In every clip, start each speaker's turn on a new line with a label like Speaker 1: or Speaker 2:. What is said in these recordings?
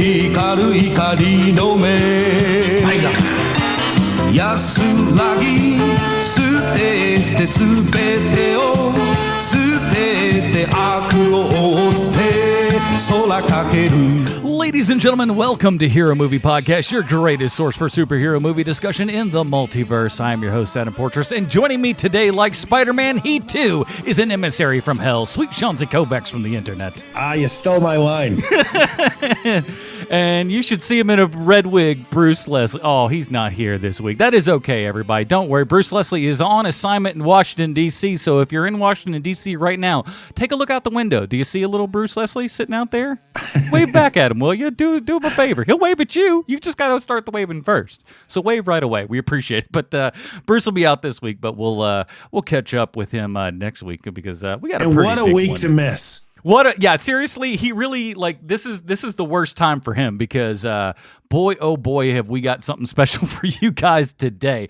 Speaker 1: 光る光の目安らぎ捨ててすべてを捨てて悪を追って空かける
Speaker 2: Ladies and gentlemen, welcome to Hero Movie Podcast, your greatest source for superhero movie discussion in the multiverse. I am your host, Adam Portress, and joining me today, like Spider-Man, he too is an emissary from hell, sweet Shanzi Kovacs from the internet.
Speaker 3: You stole my line.
Speaker 2: And you should see him in a red wig, Bruce Leslie. Oh, he's not here this week. That is okay, everybody. Don't worry. Bruce Leslie is on assignment in Washington, D.C., so if you're in Washington, D.C. right now, take a look out the window. Do you see a little Bruce Leslie sitting out there? Wave back at him, will you? Do him a favor. He'll wave at you. You just got to start the waving first. So wave right away. We appreciate it. But Bruce will be out this week, but we'll catch up with him next week because we got a pretty
Speaker 3: what a
Speaker 2: big
Speaker 3: week
Speaker 2: one.
Speaker 3: to miss.
Speaker 2: Yeah, seriously, he really, this is the worst time for him because, boy, oh boy, have we got something special for you guys today.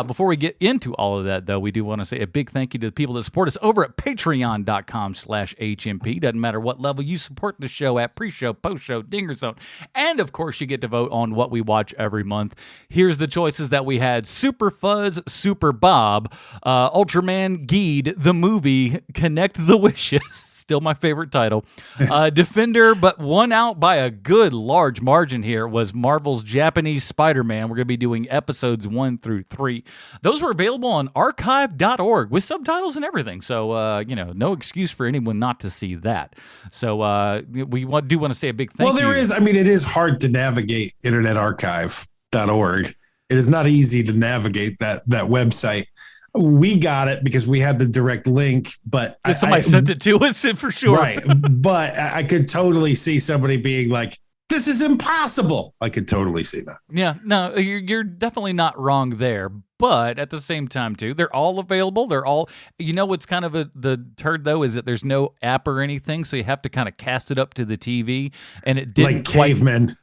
Speaker 2: Before we get into all of that, though, we do want to say a big thank you to the people that support us over at patreon.com/HMP. Doesn't matter what level you support the show at, pre-show, post-show, Dinger Zone. And, of course, you get to vote on what we watch every month. Here's the choices that we had. Super Fuzz, Super Bob, Ultraman Geed, the movie, Connect the Wishes. Still my favorite title. Defender, but one out by a good large margin here was Marvel's Japanese Spider-Man. We're going to be doing episodes 1 through 3. Those were available on archive.org with subtitles and everything. So, no excuse for anyone not to see that. So we do want to say a big thank you.
Speaker 3: Well, it is hard to navigate internetarchive.org. It is not easy to navigate that website. We got it because we had the direct link, but
Speaker 2: somebody sent it to us for sure.
Speaker 3: Right. But I could totally see somebody being like, this is impossible. I could totally see that.
Speaker 2: Yeah, no, you're definitely not wrong there. But at the same time, too, they're all available. They're all, what's kind of the turd, though, is that there's no app or anything. So you have to kind of cast it up to the TV. And it didn't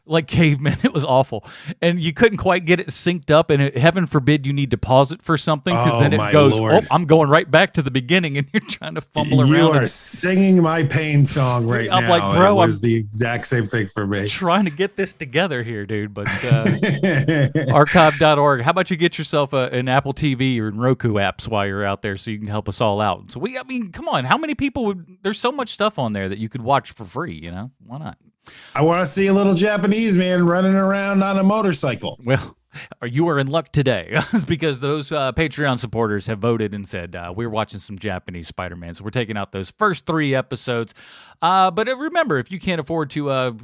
Speaker 2: Like cavemen. It was awful. And you couldn't quite get it synced up. And heaven forbid you need to pause it for something. Because then it goes,
Speaker 3: Lord.
Speaker 2: I'm going right back to the beginning. And you're trying to fumble around.
Speaker 3: You are singing my pain song right now.
Speaker 2: I'm like, bro,
Speaker 3: it was the exact same thing for me.
Speaker 2: Trying to get this together here, dude. But archive.org. How about you get yourself an Apple TV or Roku apps while you're out there so you can help us all out. So come on, how many people there's so much stuff on there that you could watch for free, Why not?
Speaker 3: I want to see a little Japanese man running around on a motorcycle.
Speaker 2: Well, you are in luck today because those Patreon supporters have voted and said we're watching some Japanese Spider-Man. So we're taking out those first 3 episodes. But remember, if you can't afford to,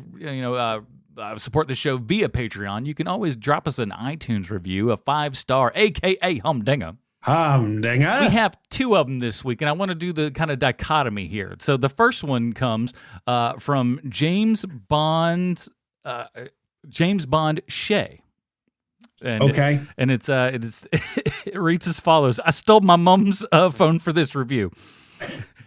Speaker 2: support the show via Patreon, you can always drop us an iTunes review, a 5-star, a.k.a. Humdinger.
Speaker 3: Humdinger.
Speaker 2: We have 2 of them this week, and I want to do the kind of dichotomy here. So the first one comes from James Bond Shea. And
Speaker 3: okay.
Speaker 2: It reads as follows. I stole my mom's phone for this review.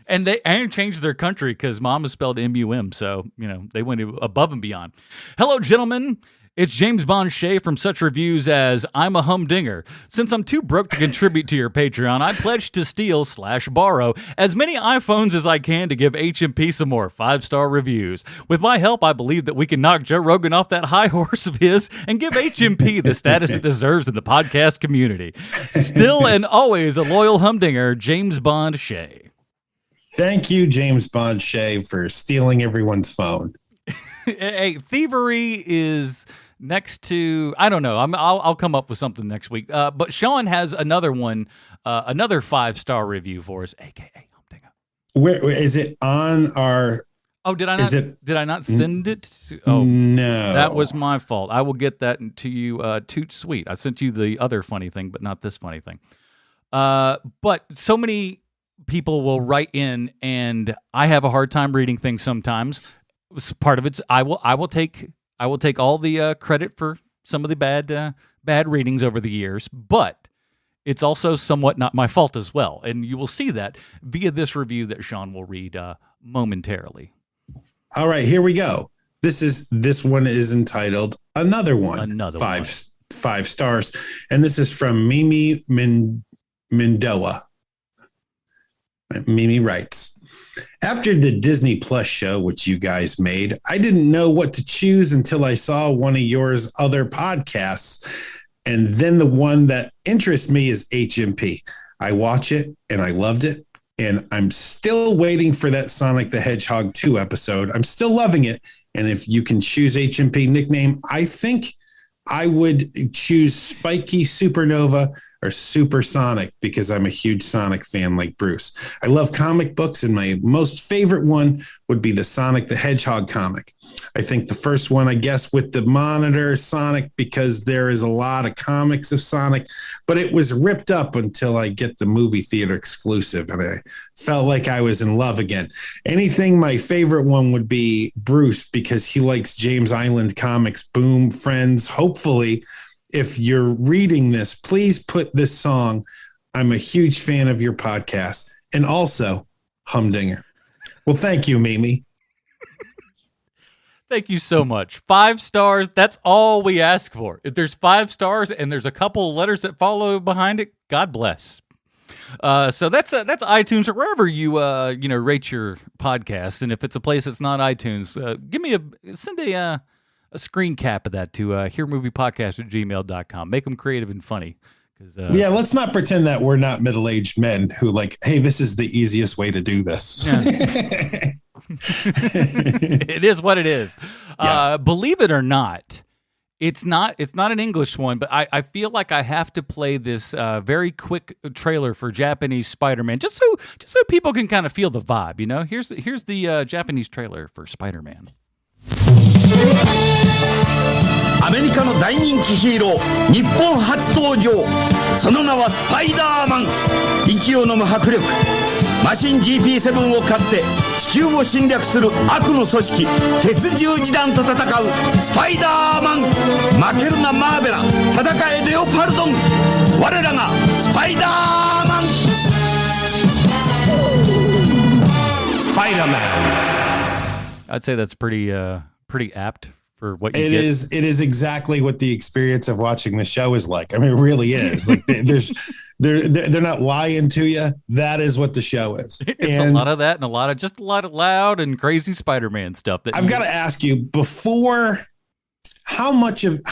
Speaker 2: And they changed their country because mom is spelled M-U-M. So, they went above and beyond. Hello, gentlemen. It's James Bond Shea from such reviews as I'm a Humdinger. Since I'm too broke to contribute to your Patreon, I pledge to steal/borrow as many iPhones as I can to give HMP some more 5-star reviews. With my help, I believe that we can knock Joe Rogan off that high horse of his and give HMP the status it deserves in the podcast community. Still and always a loyal Humdinger, James Bond Shea.
Speaker 3: Thank you, James Bond Shea, for stealing everyone's phone.
Speaker 2: Hey, thievery is next to, I don't know. I'll come up with something next week. But Sean has another one, another 5-star review for us, a.k.a. Humdinger.
Speaker 3: Where is it on our?
Speaker 2: Oh, did I not? Did I not send it?
Speaker 3: No,
Speaker 2: that was my fault. I will get that to you. Toot sweet. I sent you the other funny thing, but not this funny thing. But so many people will write in, and I have a hard time reading things sometimes. Part of it's I will take all the credit for some of the bad readings over the years, but it's also somewhat not my fault as well. And you will see that via this review that Sean will read momentarily. All
Speaker 3: right, here we go. This one is entitled Another One. Five stars. And this is from Mimi Mendoa. Mimi writes, After the Disney Plus show, which you guys made, I didn't know what to choose until I saw one of yours other podcasts. And then the one that interests me is HMP. I watch it and I loved it. And I'm still waiting for that Sonic the Hedgehog 2 episode. I'm still loving it. And if you can choose HMP nickname, I think I would choose Spiky Supernova or Supersonic because I'm a huge Sonic fan like Bruce. I love comic books, and my most favorite one would be the Sonic the Hedgehog comic. I think the first one, I guess, with the monitor Sonic, because there is a lot of comics of Sonic, but it was ripped up until I get the movie theater exclusive, and I felt like I was in love again. Anything, my favorite one would be Bruce because he likes James Island comics. Boom, friends. Hopefully, if you're reading this, please put this song. I'm a huge fan of your podcast, and also Humdinger. Well, thank you, Mimi.
Speaker 2: Thank you so much. 5 stars. That's all we ask for. If there's 5 stars and there's a couple of letters that follow behind it, God bless. So that's iTunes or wherever you rate your podcast. And if it's a place that's not iTunes, send a screen cap of that to hearmoviepodcast@gmail.com. Make them creative and funny.
Speaker 3: Yeah, let's not pretend that we're not middle-aged men who like, hey, this is the easiest way to do this.
Speaker 2: Yeah. It is what it is. Yeah. Believe it or not, it's not an English one, but I feel like I have to play this very quick trailer for Japanese Spider-Man, just so people can kind of feel the vibe. You know, here's the Japanese trailer for Spider-Man.
Speaker 4: アメリカの大人気ヒーロー日本初登場その名はスパイダーマン息を飲む迫力マシン GP7 を買って地球を侵略する悪の組織鉄十字団と戦うスパイダーマン負けるなマーベラ戦えレオパルドン我らがスパイダーマン
Speaker 3: Spider-Man.
Speaker 2: I'd say that's pretty apt for what you
Speaker 3: get. It is exactly what the experience of watching the show is like. I mean, it really is. Like they're not lying to you. That is what the show is.
Speaker 2: It's a lot of that and a lot of loud and crazy Spider-Man stuff. That
Speaker 3: I've got to ask you before. How much of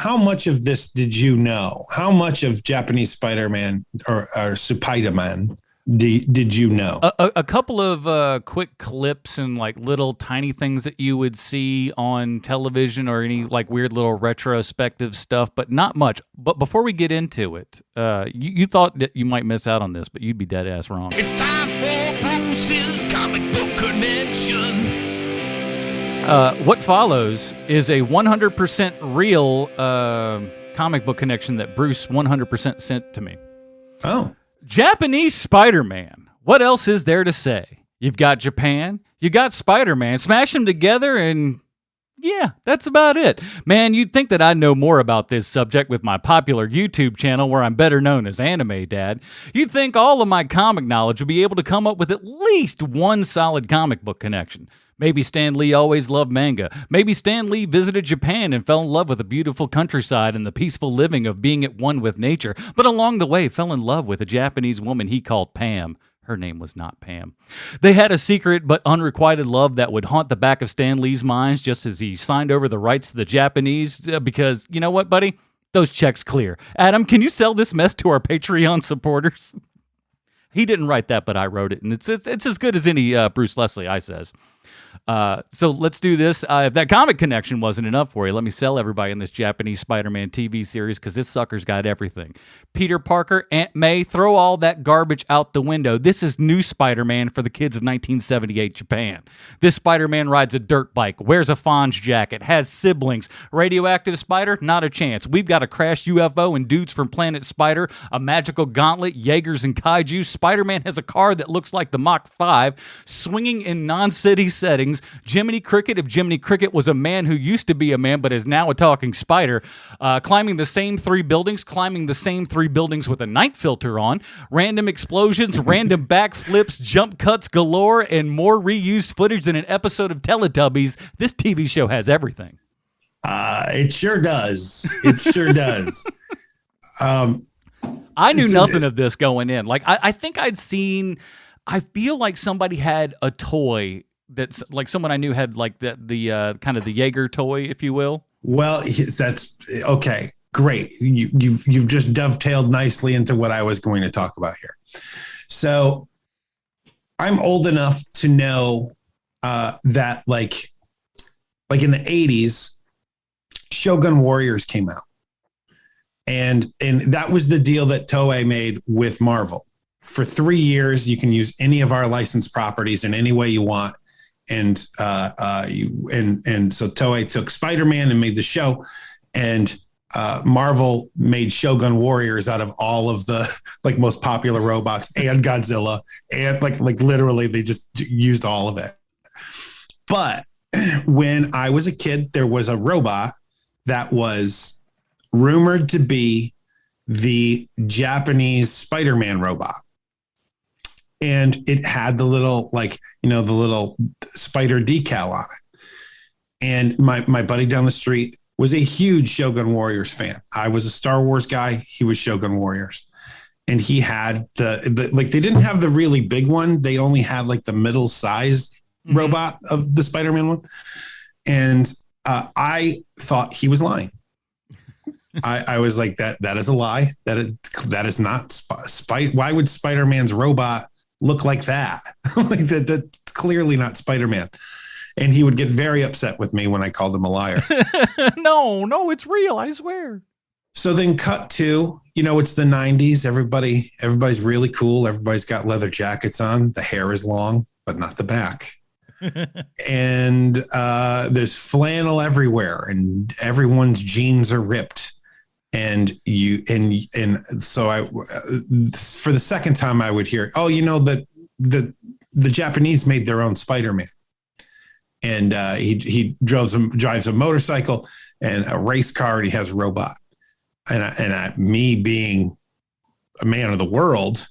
Speaker 3: this did you know? How much of Japanese Spider-Man or Supaidâman did you know?
Speaker 2: A couple of quick clips and like little tiny things that you would see on television or any like weird little retrospective stuff, but not much. But before we get into it, you thought that you might miss out on this, but you'd be dead ass wrong.
Speaker 1: It's time for Bruce's comic book connection.
Speaker 2: What follows is a 100% real comic book connection that Bruce 100% sent to me.
Speaker 3: Oh.
Speaker 2: Japanese Spider-Man. What else is there to say? You've got Japan, you got Spider-Man. Smash them together and yeah, that's about it. Man, you'd think that I'd know more about this subject with my popular YouTube channel where I'm better known as Anime Dad. You'd think all of my comic knowledge would be able to come up with at least one solid comic book connection. Maybe Stan Lee always loved manga. Maybe Stan Lee visited Japan and fell in love with the beautiful countryside and the peaceful living of being at one with nature, but along the way fell in love with a Japanese woman he called Pam. Her name was not Pam. They had a secret but unrequited love that would haunt the back of Stan Lee's minds just as he signed over the rights to the Japanese because, you know what, buddy? Those checks clear. Adam, can you sell this mess to our Patreon supporters? He didn't write that, but I wrote it, and it's as good as any Bruce Leslie, I says. So let's do this. If that comic connection wasn't enough for you, let me sell everybody in this Japanese Spider-Man TV series because this sucker's got everything. Peter Parker, Aunt May, throw all that garbage out the window. This is new Spider-Man for the kids of 1978 Japan. This Spider-Man rides a dirt bike, wears a Fonz jacket, has siblings. Radioactive Spider? Not a chance. We've got a crashed UFO and dudes from Planet Spider, a magical gauntlet, Jaegers and kaiju. Spider-Man has a car that looks like the Mach 5, swinging in non-city settings. Jiminy Cricket, if Jiminy Cricket was a man who used to be a man but is now a talking spider, climbing the same 3 buildings with a night filter on, random explosions, random backflips, jump cuts galore, and more reused footage than an episode of Teletubbies. This TV show has everything.
Speaker 3: It sure does. It sure does.
Speaker 2: I knew nothing of this going in. Like, I think I'd seen I feel like somebody had a toy that's like someone I knew had like the kind of the Jaeger toy, if you will.
Speaker 3: Well, that's okay. Great. You've just dovetailed nicely into what I was going to talk about here. So I'm old enough to know that like in the 80s, Shogun Warriors came out. And that was the deal that Toei made with Marvel. For 3 years, you can use any of our licensed properties in any way you want. And so Toei took Spider-Man and made the show, and Marvel made Shogun Warriors out of all of the like most popular robots and Godzilla, and like literally they just used all of it. But when I was a kid, there was a robot that was rumored to be the Japanese Spider-Man robot. And it had the little, like, the little spider decal on it. And my buddy down the street was a huge Shogun Warriors fan. I was a Star Wars guy. He was Shogun Warriors. And he had the like, they didn't have the really big one. They only had like the middle-sized robot of the Spider-Man one. And I thought he was lying. I was like, that is a lie. That is not why would Spider-Man's robot look like that? Like that's clearly not Spider-Man. And he would get very upset with me when I called him a liar.
Speaker 2: No, it's real, I swear.
Speaker 3: So then cut to, it's the 90s. Everybody's really cool. Everybody's got leather jackets on. The hair is long, but not the back. And there's flannel everywhere, and everyone's jeans are ripped. And so I, for the second time, I would hear, that the Japanese made their own Spider-Man, and he drives a motorcycle and a race car, and he has a robot. And me being a man of the world,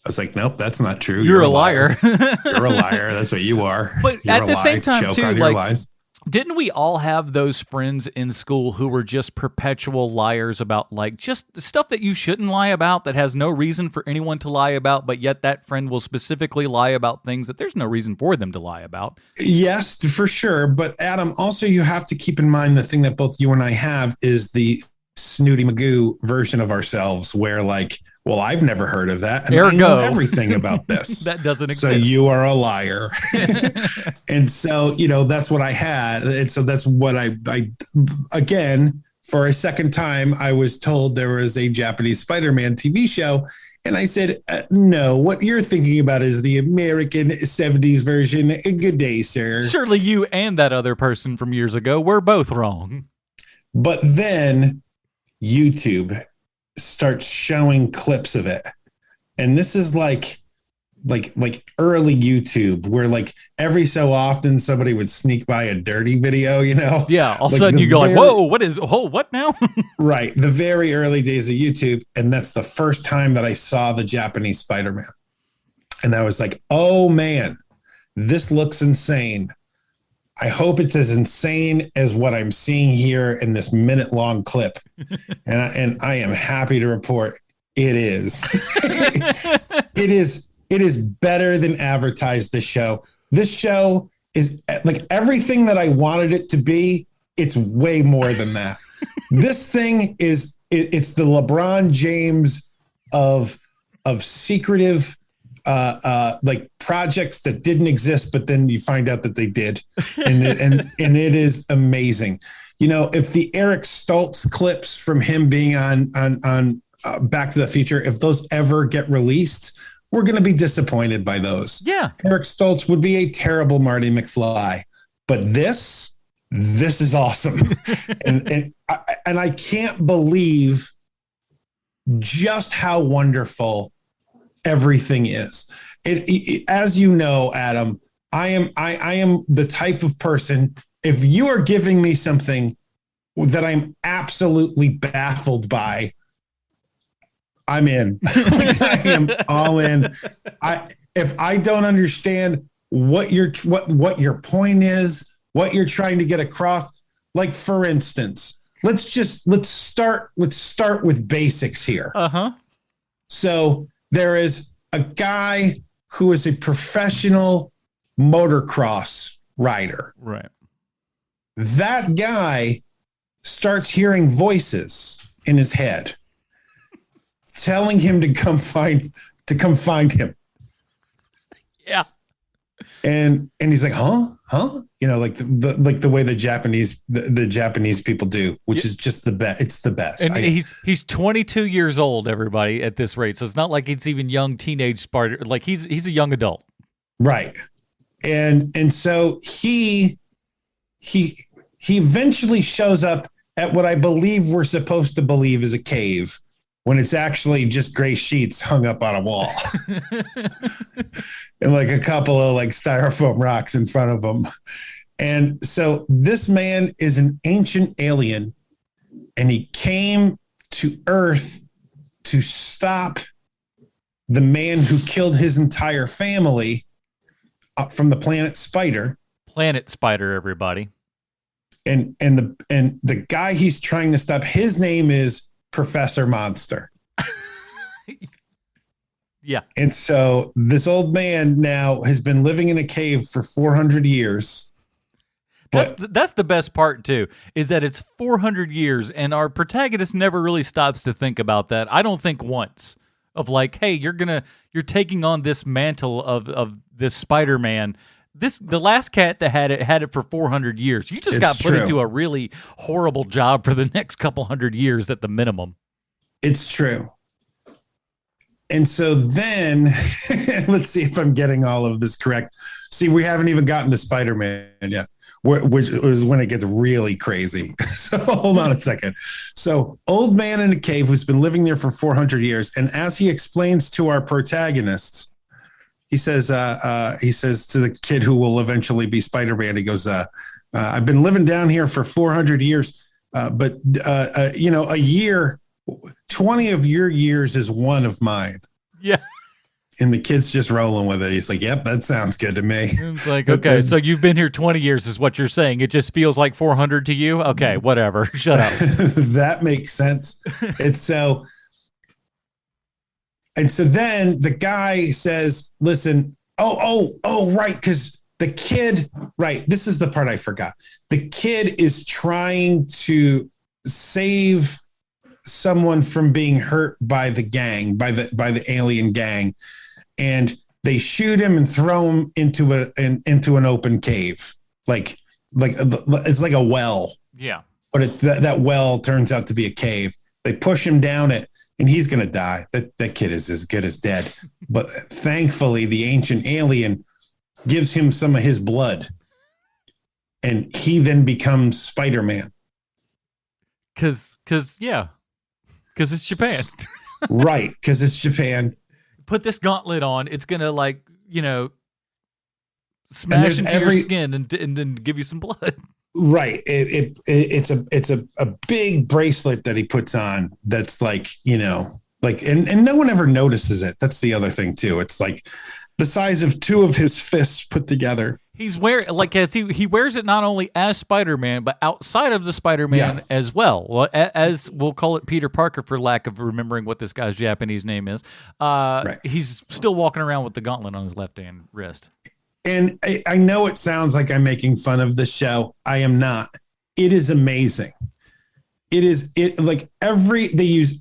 Speaker 3: I was like, nope, that's not true.
Speaker 2: You're a liar.
Speaker 3: You're a liar. That's what you are.
Speaker 2: But
Speaker 3: You're
Speaker 2: at the same time,
Speaker 3: Choke
Speaker 2: too,
Speaker 3: on your lies.
Speaker 2: Didn't we all have those friends in school who were just perpetual liars about like just stuff that you shouldn't lie about, that has no reason for anyone to lie about, but yet that friend will specifically lie about things that there's no reason for them to lie about?
Speaker 3: Yes, for sure. But Adam, also you have to keep in mind the thing that both you and I have is the Snooty Magoo version of ourselves, where like, well, I've never heard of that, and I know everything about this.
Speaker 2: That doesn't exist.
Speaker 3: So you are a liar. And so, that's what I had. And so that's what I again, for a second time, I was told there was a Japanese Spider-Man TV show. And I said, no, what you're thinking about is the American 70s version. Good day, sir.
Speaker 2: Surely you and that other person from years ago were both wrong.
Speaker 3: But then YouTube starts showing clips of it, and this is like early YouTube, where like every so often somebody would sneak by a dirty video,
Speaker 2: yeah, all of a sudden you go like, whoa, what now?
Speaker 3: Right, the very early days of YouTube. And that's the first time that I saw the Japanese Spider-Man, and I was like, oh man, this looks insane. I hope it's as insane as what I'm seeing here in this minute-long clip. And I am happy to report it is. It is better than advertised, this show. This show is like everything that I wanted it to be. It's way more than that. This thing it's the LeBron James of secretive like projects that didn't exist, but then you find out that they did, and it is amazing. If the Eric Stoltz clips from him being on Back to the Future, if those ever get released, we're going to be disappointed by those.
Speaker 2: Yeah,
Speaker 3: Eric Stoltz would be a terrible Marty McFly, but this is awesome. and I can't believe just how wonderful everything is. It, as you know, Adam, I am the type of person, if you are giving me something that I'm absolutely baffled by, I'm in. I am all in. If I don't understand what your point is, what you're trying to get across, like for instance, let's start with basics here.
Speaker 2: Uh-huh.
Speaker 3: So there is a guy who is a professional motocross rider.
Speaker 2: Right.
Speaker 3: That guy starts hearing voices in his head telling him to come find him.
Speaker 2: Yeah.
Speaker 3: And he's like, huh? You know, like the way the Japanese people do, which is just the best. It's the best.
Speaker 2: And he's 22 years old, everybody, at this rate. So it's not like it's even young teenage Sparta. Like he's a young adult.
Speaker 3: Right. And so he eventually shows up at what I believe we're supposed to believe is a cave, when it's actually just gray sheets hung up on a wall and like a couple of like styrofoam rocks in front of him. And so this man is an ancient alien, and he came to Earth to stop the man who killed his entire family from the planet Spider.
Speaker 2: Planet Spider, everybody.
Speaker 3: And the guy he's trying to stop, his name is Professor Monster.
Speaker 2: Yeah.
Speaker 3: And so this old man now has been living in a cave for 400 years.
Speaker 2: That's the best part too, is that it's 400 years and our protagonist never really stops to think about that. I don't think once of like, hey, you're taking on this mantle of this Spider-Man. The last cat that had it for 400 years. You just got put into a really horrible job for the next couple hundred years at the minimum.
Speaker 3: It's true. And so then, let's see if I'm getting all of this correct. See, we haven't even gotten to Spider-Man yet, which is when it gets really crazy. So hold on a second. So old man in a cave who's been living there for 400 years. And as he explains to our protagonists, he says to the kid who will eventually be Spider-Man, he goes, I've been living down here for 400 years, but a year, 20 of your years is one of mine.
Speaker 2: Yeah.
Speaker 3: And the kid's just rolling with it. He's like, yep, that sounds good to me.
Speaker 2: It's like, okay, so you've been here 20 years is what you're saying. It just feels like 400 to you? Okay, whatever. Shut up.
Speaker 3: That makes sense. And so then the guy says, listen, right, because the kid, right, this is the part I forgot. The kid is trying to save someone from being hurt by the gang, by the alien gang, and they shoot him and throw him into an open cave, like it's like a well.
Speaker 2: Yeah,
Speaker 3: but that well turns out to be a cave. They push him down it, and he's gonna die. That kid is as good as dead. But thankfully, the ancient alien gives him some of his blood, and he then becomes Spider-Man.
Speaker 2: Because it's Japan.
Speaker 3: Right, because it's Japan.
Speaker 2: Put this gauntlet on. It's going to, smash into your skin and then give you some blood.
Speaker 3: Right. It's a big bracelet that he puts on that's like, and no one ever notices it. That's the other thing, too. It's like the size of two of his fists put together.
Speaker 2: He's wearing he wears it not only as Spider-Man, but outside of the Spider-Man as well. Well, as we'll call it Peter Parker for lack of remembering what this guy's Japanese name is. Right. He's still walking around with the gauntlet on his left hand wrist.
Speaker 3: And I know it sounds like I'm making fun of the show. I am not. It is amazing. They use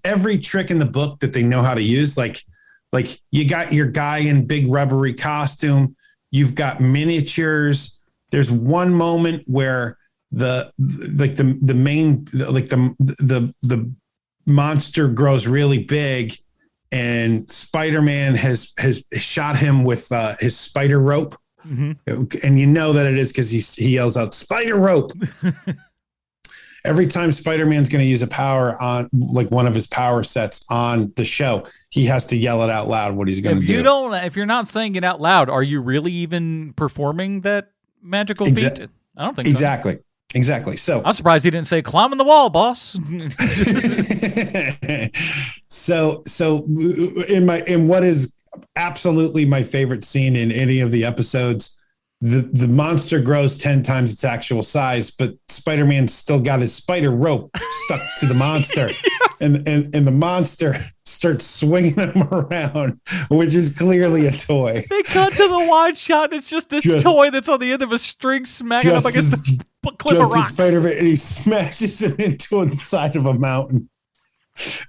Speaker 3: every trick in the book that they know how to use. Like you got your guy in big rubbery costume. You've got miniatures. There's one moment where the monster grows really big, and Spider-Man has shot him with his spider rope. Mm-hmm. And you know that it is because he yells out "spider rope." Every time Spider-Man's going to use a power on like one of his power sets on the show, he has to yell it out loud what he's going to do.
Speaker 2: If you're not saying it out loud, are you really even performing that magical feat? I don't think
Speaker 3: so. Exactly. So
Speaker 2: I'm surprised he didn't say climbing the wall, boss.
Speaker 3: So in what is absolutely my favorite scene in any of the episodes, the monster grows 10 times its actual size, but Spider-Man's still got his spider rope stuck to the monster. And the monster starts swinging him around, which is clearly a toy.
Speaker 2: They cut to the wide shot, and it's just this toy that's on the end of a string smacking up against a cliff of rocks.
Speaker 3: Spider-Man, and he smashes him into the side of a mountain.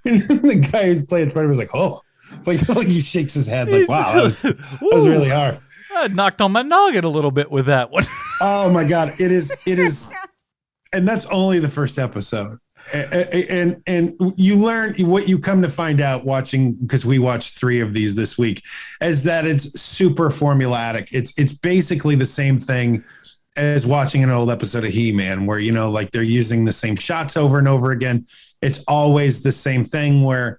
Speaker 3: And then the guy who's playing Spider-Man's like, oh, like he shakes his head like, wow, that was really hard.
Speaker 2: I knocked on my noggin a little bit with that one.
Speaker 3: Oh my God. It is. And that's only the first episode. And you learn what you come to find out watching, because we watched 3 of these this week, is that it's super formulaic. It's basically the same thing as watching an old episode of He-Man where, like they're using the same shots over and over again. It's always the same thing where,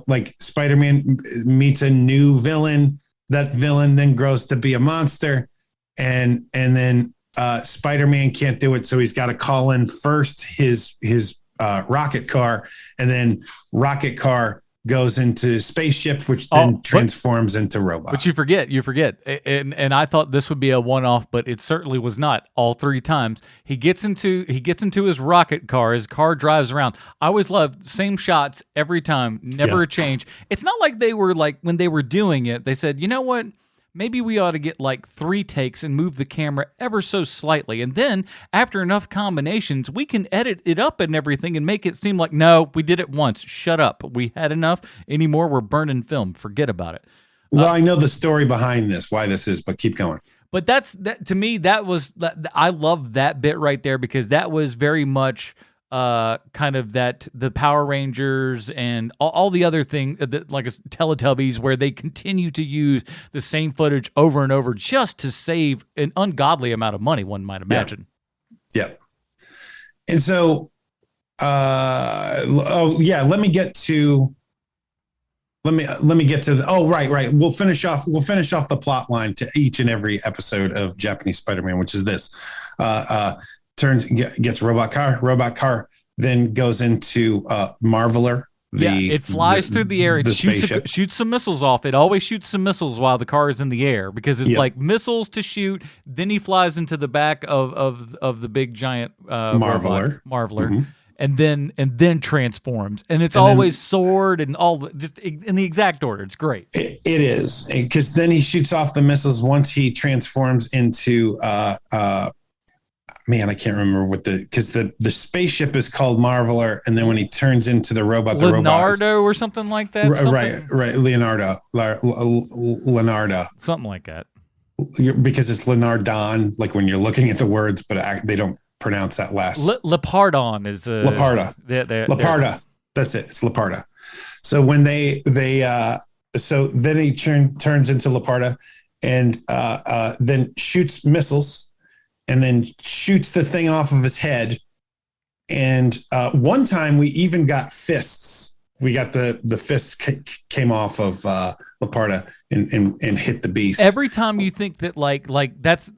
Speaker 3: like Spider-Man meets a new villain. That villain then grows to be a monster, and then Spider-Man can't do it, so he's got to call in first his rocket car, and then rocket car goes into spaceship, which then transforms into robot.
Speaker 2: But you forget, and I thought this would be a one-off, but it certainly was not. All 3 times he gets into his rocket car. His car drives around. I always loved same shots every time, never a change. It's not like they were like when they were doing it, they said, you know what? Maybe we ought to get like 3 takes and move the camera ever so slightly. And then after enough combinations, we can edit it up and everything and make it seem like, no, we did it once. Shut up. We had enough. Anymore, we're burning film. Forget about it.
Speaker 3: Well, I know the story behind this, why this is, but keep going.
Speaker 2: But that to me, I love that bit right there, because that was very much kind of that the Power Rangers and all the other things, like Teletubbies, where they continue to use the same footage over and over just to save an ungodly amount of money, one might imagine.
Speaker 3: Yeah. And so, let me get to right. We'll finish off the plot line to each and every episode of Japanese Spider-Man, which is this. Gets robot car, then goes into Marveler.
Speaker 2: It flies through the air. It shoots some missiles off. It always shoots some missiles while the car is in the air, because it's like missiles to shoot. Then he flies into the back of the big giant
Speaker 3: Marveler.
Speaker 2: Mm-hmm. And then transforms, and it's always sword and all just in the exact order. It's great.
Speaker 3: It is, because then he shoots off the missiles once he transforms into man, I can't remember because the spaceship is called Marveler, and then when he turns into the robot,
Speaker 2: Leonardo or something like that.
Speaker 3: Right, Leonardo,
Speaker 2: something like that.
Speaker 3: Because it's Leonardon, like when you're looking at the words, but they don't pronounce that last.
Speaker 2: Lepardon is
Speaker 3: Laparda. Laparda. That's it. It's Laparda. So when so then he turns into Laparda, and then shoots missiles, and then shoots the thing off of his head. And one time we even got fists. We got the fist came off of Laparda and hit the beast.
Speaker 2: Every time you think that like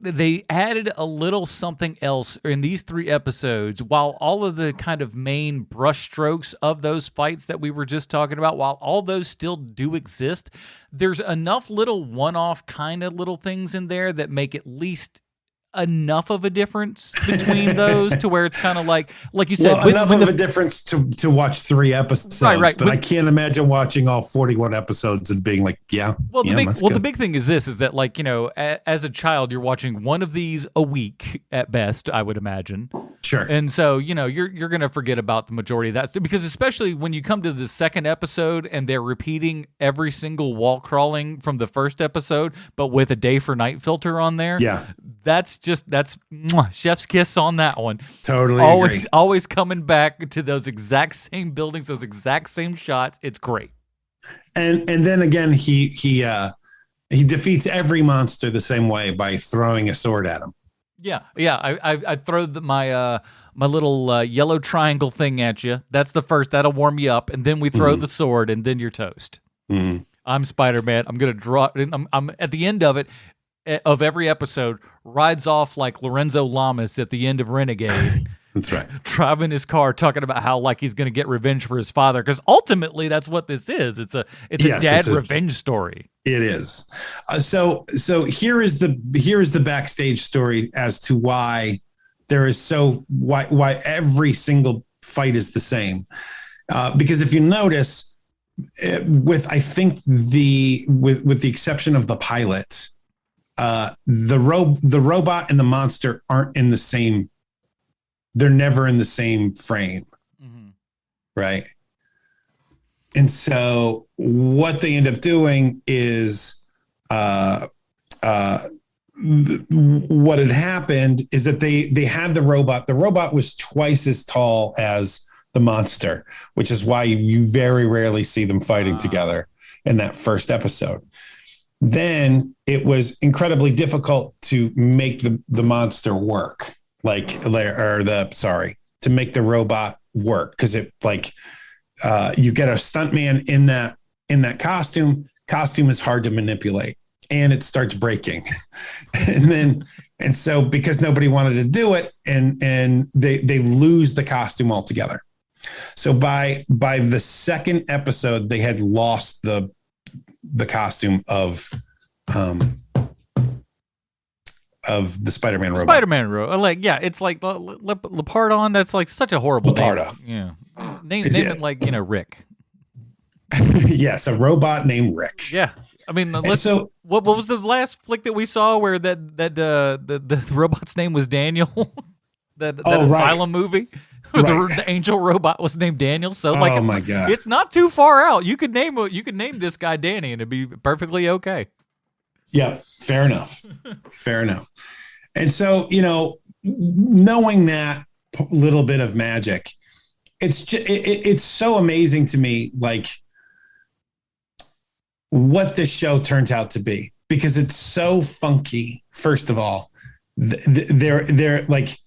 Speaker 2: they added a little something else in these 3 episodes, while all of the kind of main brush strokes of those fights that we were just talking about, while all those still do exist, there's enough little one-off kind of little things in there that make at least enough of a difference between those to where it's kind of like you said,
Speaker 3: enough of a difference to watch 3 episodes. Right. But I can't imagine watching all 41 episodes and being like, the
Speaker 2: big thing is this: is that, like, as a child, you're watching one of these a week at best, I would imagine.
Speaker 3: Sure.
Speaker 2: And so you're gonna forget about the majority of that, because especially when you come to the second episode and they're repeating every single wall crawling from the first episode, but with a day for night filter on there.
Speaker 3: Yeah.
Speaker 2: That's chef's kiss on that one.
Speaker 3: Totally
Speaker 2: always coming back to those exact same buildings, those exact same shots. It's great.
Speaker 3: And then again, he defeats every monster the same way by throwing a sword at him.
Speaker 2: Yeah. I throw my little yellow triangle thing at you. That's the first. That'll warm you up, and then we throw the sword, and then you're toast.
Speaker 3: Mm-hmm.
Speaker 2: I'm Spider-Man. I'm gonna draw. I'm at the end of it. Of every episode, rides off like Lorenzo Lamas at the end of Renegade
Speaker 3: That's right.
Speaker 2: Driving his car, talking about how like he's going to get revenge for his father, because ultimately that's what this is. It's a dad revenge story.
Speaker 3: It is. So here is the backstage story as to why why every single fight is the same. Because if you notice, with the exception of the pilot, the robot and the monster aren't in the same. They're never in the same frame, right? And so what they end up doing is, what had happened is that they had the robot. The robot was twice as tall as the monster, which is why you very rarely see them fighting together in that first episode. Then it was incredibly difficult to make the monster work, to make the robot work, because it you get a stuntman in that costume. Costume is hard to manipulate, and it starts breaking, and so because nobody wanted to do it, and they lose the costume altogether. So by the second episode, they had lost the costume of the Spider-Man robot.
Speaker 2: Spider-Man robot. It's like Lepardon. That's like such a horrible name. Yeah. Name it like, Rick.
Speaker 3: Yes, a robot named Rick.
Speaker 2: Yeah. I mean, what was the last flick that we saw where the robot's name was Daniel? that Asylum movie? The angel robot was named Daniel. So
Speaker 3: oh my God,
Speaker 2: it's not too far out. You could name this guy Danny and it'd be perfectly okay.
Speaker 3: Yeah, fair enough. Fair enough. And so, knowing that little bit of magic, it's so amazing to me, like what this show turns out to be, because it's so funky. First of all, they're like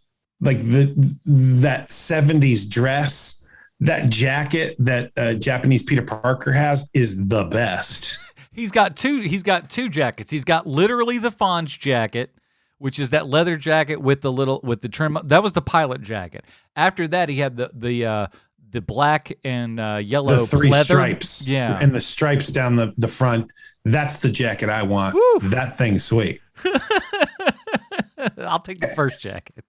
Speaker 3: that 70s dress, that jacket that Japanese Peter Parker has is the best.
Speaker 2: He's got two jackets. He's got literally the Fonz jacket, which is that leather jacket with the trim. That was the pilot jacket. After that, he had the black and yellow,
Speaker 3: the three
Speaker 2: leather
Speaker 3: stripes, and the stripes down the front. That's the jacket I want. Woo. That thing's sweet.
Speaker 2: I'll take the first jacket.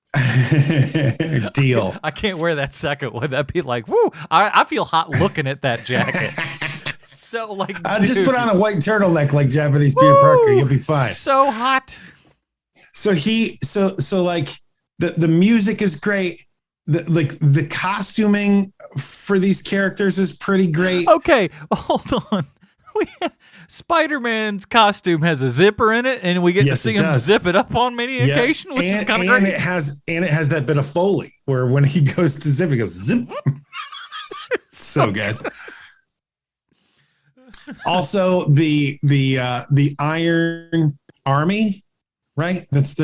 Speaker 3: Deal.
Speaker 2: I can't wear that second one. That'd be like, woo! I feel hot looking at that jacket. So
Speaker 3: I'll just put on a white turtleneck like Japanese Peter Parker. You'll be fine.
Speaker 2: So hot.
Speaker 3: So the music is great. The costuming for these characters is pretty great.
Speaker 2: Okay, hold on. Spider-Man's costume has a zipper in it, and we get to see him zip it up on many occasion, which is kind of great.
Speaker 3: And it has that bit of Foley where when he goes to zip, he goes zip. So good. Also, the Iron Army, right? That's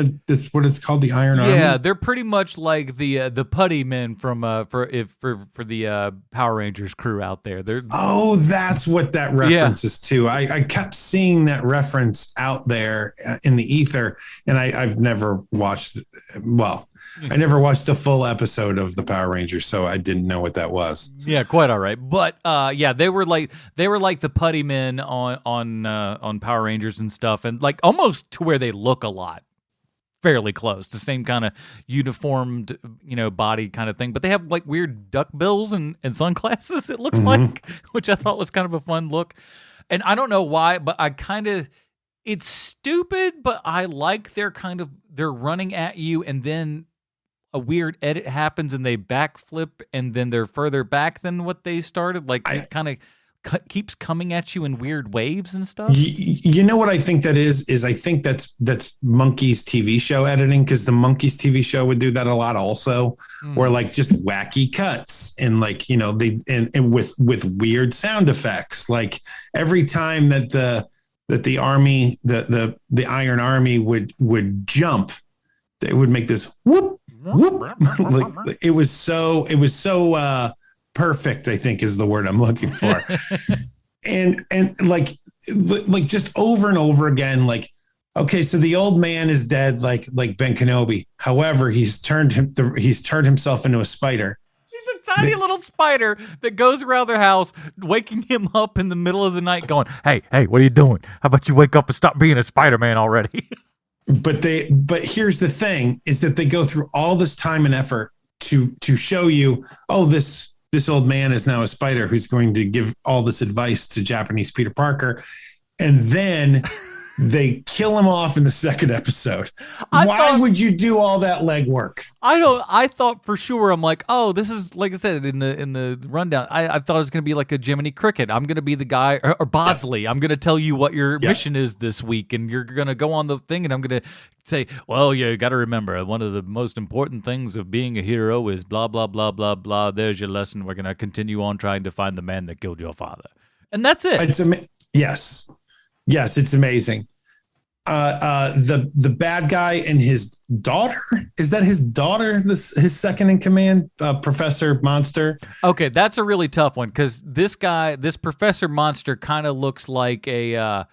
Speaker 3: what it's called, the Iron Army.
Speaker 2: Yeah, they're pretty much like the putty men from for the Power Rangers crew out there.
Speaker 3: That's what that reference is to. I kept seeing that reference out there in the ether, and I've never watched. Well, I never watched a full episode of the Power Rangers, so I didn't know what that was.
Speaker 2: Yeah, quite all right. But they were like the putty men on Power Rangers and stuff, and like almost to where they look a lot, fairly close, the same kind of uniformed, body kind of thing. But they have like weird duck bills and sunglasses. It looks like, which I thought was kind of a fun look. And I don't know why, but it's stupid, but I like they're running at you and then a weird edit happens and they backflip and then they're further back than what they started. Like it kind of keeps coming at you in weird waves and stuff.
Speaker 3: You know what I think that is I think that's Monkey's TV show editing, because the Monkey's TV show would do that a lot also, or like just wacky cuts and like, they and with weird sound effects. Like every time that the army, the Iron Army would jump, they would make this whoop whoop. Like it was so perfect, I think is the word I'm looking for. and like just over and over again, like Okay, so the old man is dead, like Ben Kenobi. However, he's turned himself into a spider.
Speaker 2: He's a tiny little spider that goes around their house, waking him up in the middle of the night, going, "Hey, what are you doing? How about you wake up and stop being a Spider-Man already?"
Speaker 3: But here's the thing: is that they go through all this time and effort to show you, oh, this old man is now a spider who's going to give all this advice to Japanese Peter Parker, and then they kill him off in the second episode. Why would you do all that legwork?
Speaker 2: I thought for sure. I'm like, oh, this is, like I said in the rundown. I thought it was going to be like a Jiminy Cricket. I'm going to be the guy, or Bosley. Yeah. I'm going to tell you what your mission is this week, and you're going to go on the thing, and I'm going to say, well, you got to remember, one of the most important things of being a hero is blah blah blah blah blah. There's your lesson. We're going to continue on trying to find the man that killed your father, and that's it.
Speaker 3: Yes, it's amazing. The bad guy and his daughter, is that his daughter? His second in command, Professor Monster.
Speaker 2: Okay, that's a really tough one because this Professor Monster kind of looks like a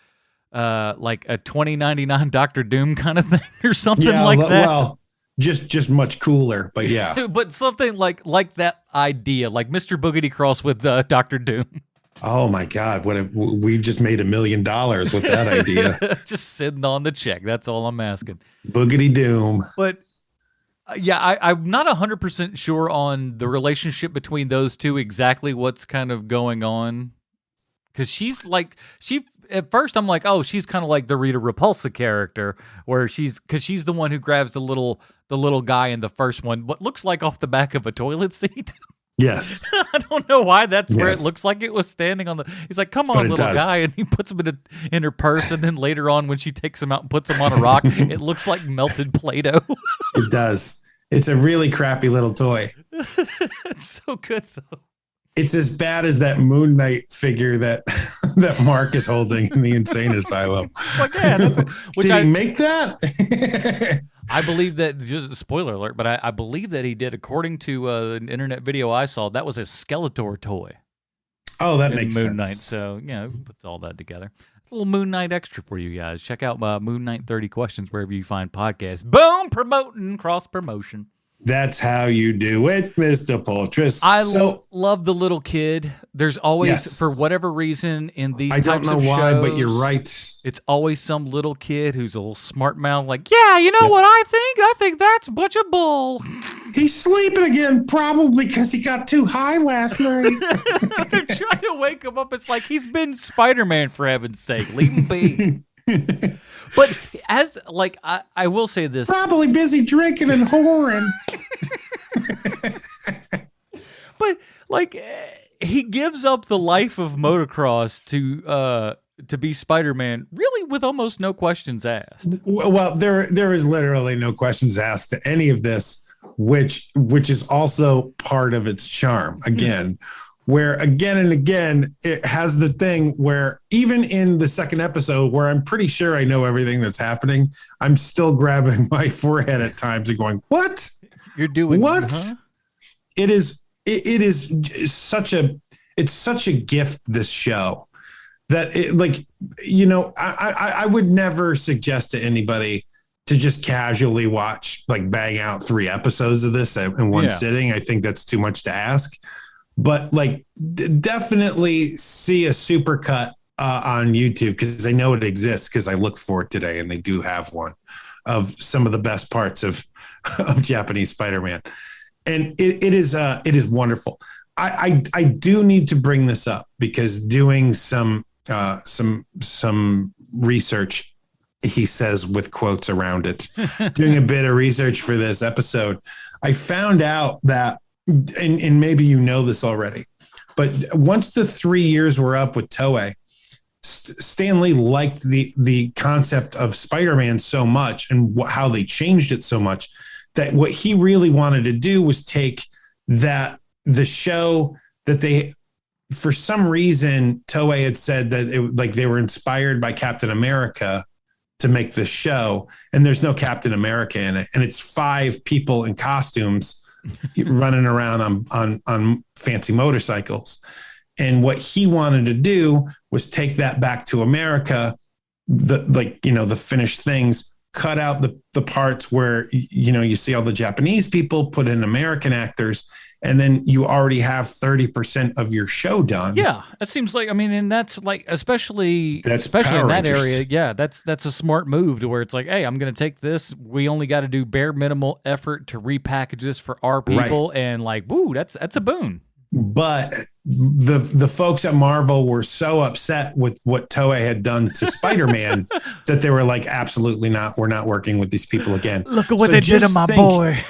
Speaker 2: 2099 Doctor Doom kind of thing or something like that. Well,
Speaker 3: just much cooler, but yeah.
Speaker 2: But something like that idea, like Mr. Boogity Cross with Doctor Doom.
Speaker 3: Oh my God! We just made $1 million with that idea.
Speaker 2: Just sitting on the check. That's all I'm asking.
Speaker 3: Boogity Doom.
Speaker 2: But I'm not 100% sure on the relationship between those two. Exactly what's kind of going on, because at first I'm like, oh, she's kind of like the Rita Repulsa character, where because she's the one who grabs the little guy in the first one, what looks like off the back of a toilet seat.
Speaker 3: Yes.
Speaker 2: I don't know why that's where it looks like it was standing on the. He's like, "Come on, little guy," and he puts him in her purse. And then later on, when she takes him out and puts him on a rock, it looks like melted Play-Doh.
Speaker 3: It does. It's a really crappy little toy.
Speaker 2: It's so good though.
Speaker 3: It's as bad as that Moon Knight figure that Mark is holding in the insane asylum.
Speaker 2: Like, yeah,
Speaker 3: did he make that?
Speaker 2: I believe that, just a spoiler alert, but I believe that he did. According to an internet video I saw, that was a Skeletor toy.
Speaker 3: Oh, that makes
Speaker 2: Moon
Speaker 3: sense.
Speaker 2: Knight. So, put all that together. It's a little Moon Knight extra for you guys. Check out Moon Knight 30 Questions wherever you find podcasts. Boom! Promoting, cross-promotion.
Speaker 3: That's how you do it, Mr. Poltrus.
Speaker 2: I love the little kid. There's always, for whatever reason, in these types of shows, I don't know why,
Speaker 3: but you're right.
Speaker 2: It's always some little kid who's a little smart mouth, like, yeah, you know what I think? I think that's a bunch of bull.
Speaker 3: He's sleeping again, probably because he got too high last night.
Speaker 2: They're trying to wake him up. It's like he's been Spider-Man, for heaven's sake. Leave him be. But I will say this.
Speaker 3: Probably busy drinking and whoring.
Speaker 2: But he gives up the life of motocross to be Spider-Man, really with almost no questions asked.
Speaker 3: Well, there is literally no questions asked to any of this, which is also part of its charm. Again, where again and again it has the thing where even in the second episode, where I'm pretty sure I know everything that's happening, I'm still grabbing my forehead at times and going, "What?
Speaker 2: You're doing
Speaker 3: what?"
Speaker 2: Huh?
Speaker 3: It is such a gift, this show, that I would never suggest to anybody to just casually watch, bang out 3 episodes of this in one sitting. I think that's too much to ask. But definitely see a supercut on YouTube, because I know it exists, because I looked for it today and they do have one of some of the best parts of Japanese Spider-Man. And it is wonderful. I do need to bring this up, because doing some research, he says with quotes around it, doing a bit of research for this episode, I found out that, and maybe you know this already, but once the 3 years were up with Toei, Stan Lee liked the concept of Spider-Man so much, and how they changed it so much, that what he really wanted to do was take the show that they, for some reason, Toei had said that they were inspired by Captain America to make this show, and there's no Captain America in it, and it's 5 people in costumes running around on fancy motorcycles. And what he wanted to do was take that back to America the finished things, cut out the parts where, you see all the Japanese people, put in American actors, and then you already have 30% of your show done.
Speaker 2: Yeah, that seems like, and that's like, especially in
Speaker 3: Power
Speaker 2: that
Speaker 3: Rangers.
Speaker 2: area. Yeah, that's a smart move to where it's like, hey, I'm going to take this. We only got to do bare minimal effort to repackage this for our people, and like, woo, that's a boon.
Speaker 3: But the folks at Marvel were so upset with what Toei had done to Spider-Man that they were like, absolutely not. We're not working with these people again.
Speaker 2: Look at what they did to my boy.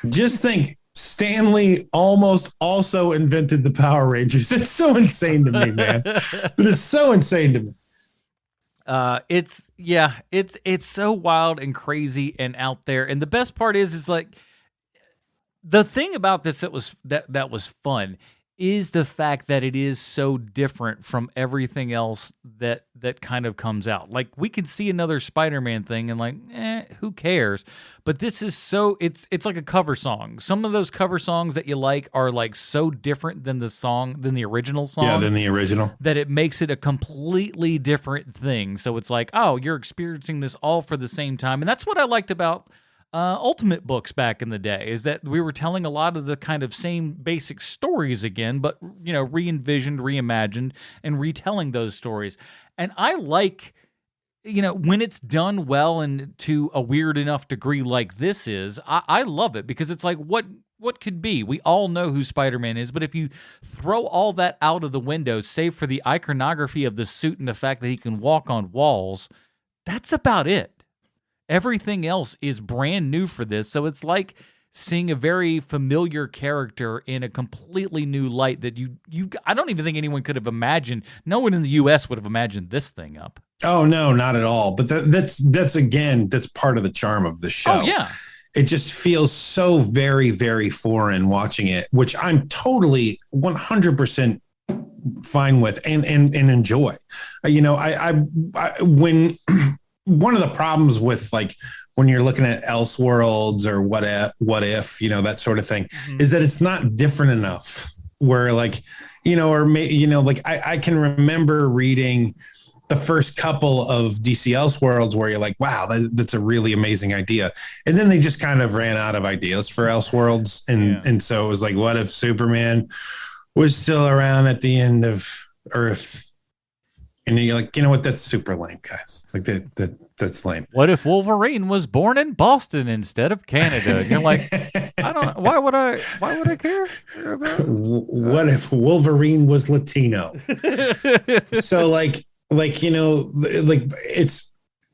Speaker 3: Just think, Stanley almost also invented the Power Rangers. It's so insane to me, man. But it's so insane to me.
Speaker 2: It's so wild and crazy and out there. And the best part is like, the thing about this that was fun is the fact that it is so different from everything else that kind of comes out. Like, we could see another Spider-Man thing and like, who cares? But this is so, it's like a cover song. Some of those cover songs that you like are like so different than the original song.
Speaker 3: Yeah, than the original.
Speaker 2: That it makes it a completely different thing. So it's like, oh, you're experiencing this all for the same time. And that's what I liked about Ultimate books back in the day, is that we were telling a lot of the kind of same basic stories again, but re-envisioned, reimagined, and retelling those stories. And I like, when it's done well and to a weird enough degree like this is, I love it, because it's like, what could be? We all know who Spider-Man is, but if you throw all that out of the window, save for the iconography of the suit and the fact that he can walk on walls, that's about it. Everything else is brand new for this, so it's like seeing a very familiar character in a completely new light that I don't even think anyone could have imagined. No one in the U.S. would have imagined this thing up.
Speaker 3: Oh, no, not at all. But that's part of the charm of the show.
Speaker 2: Oh, yeah.
Speaker 3: It just feels so very, very foreign watching it, which I'm totally 100% fine with and enjoy. When one of the problems with, like, when you're looking at Elseworlds or what if, that sort of thing, is that it's not different enough where, like, I can remember reading the first couple of DC Elseworlds where you're like, wow, that's a really amazing idea. And then they just kind of ran out of ideas for Elseworlds. And so it was like, what if Superman was still around at the end of Earth? And you're like, you know what? That's super lame, guys. Like that's lame.
Speaker 2: What if Wolverine was born in Boston instead of Canada? And you're like, I don't. Why would I care about?
Speaker 3: What if Wolverine was Latino? So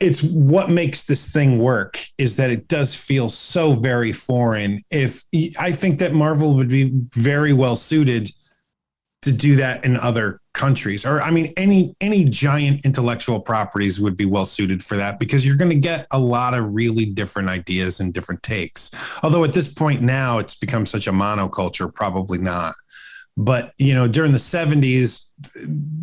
Speaker 3: it's what makes this thing work is that it does feel so very foreign. I think that Marvel would be very well suited to do that in other countries, or any giant intellectual properties would be well suited for that, because you're going to get a lot of really different ideas and different takes. Although at this point now it's become such a monoculture, probably not. But, during the 70s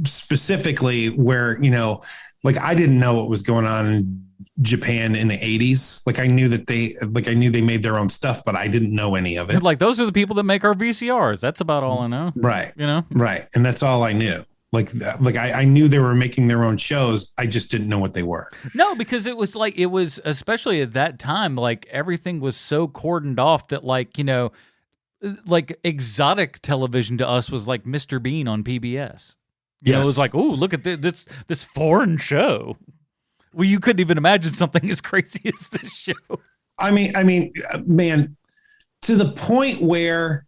Speaker 3: specifically, where, I didn't know what was going on in Japan in the 80s. I knew they made their own stuff, but I didn't know any of it.
Speaker 2: Like, those are the people that make our VCRs. That's about all I know.
Speaker 3: Right. Right. And that's all I knew. I knew they were making their own shows. I just didn't know what they were.
Speaker 2: No, because it was especially at that time, like, everything was so cordoned off that, like exotic television to us was like Mr. Bean on PBS. It was like, oh, look at this foreign show. Well, you couldn't even imagine something as crazy as this show.
Speaker 3: I mean, man, to the point where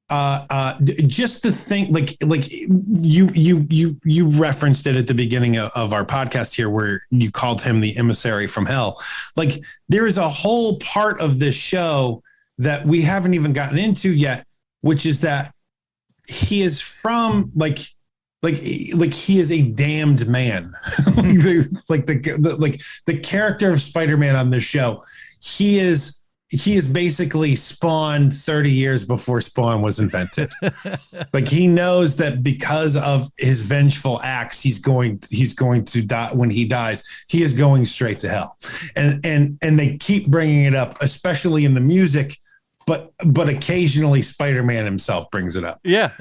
Speaker 3: just the thing, like you referenced it at the beginning of our podcast here, where you called him the emissary from hell. Like, there is a whole part of this show that we haven't even gotten into yet, which is that he is from like he is a damned man. the character of Spider-Man on this show, he is basically Spawn 30 years before Spawn was invented. Like, he knows that because of his vengeful acts, he's going to die. When he dies, he is going straight to hell. And they keep bringing it up, especially in the music, but occasionally Spider-Man himself brings it up.
Speaker 2: Yeah.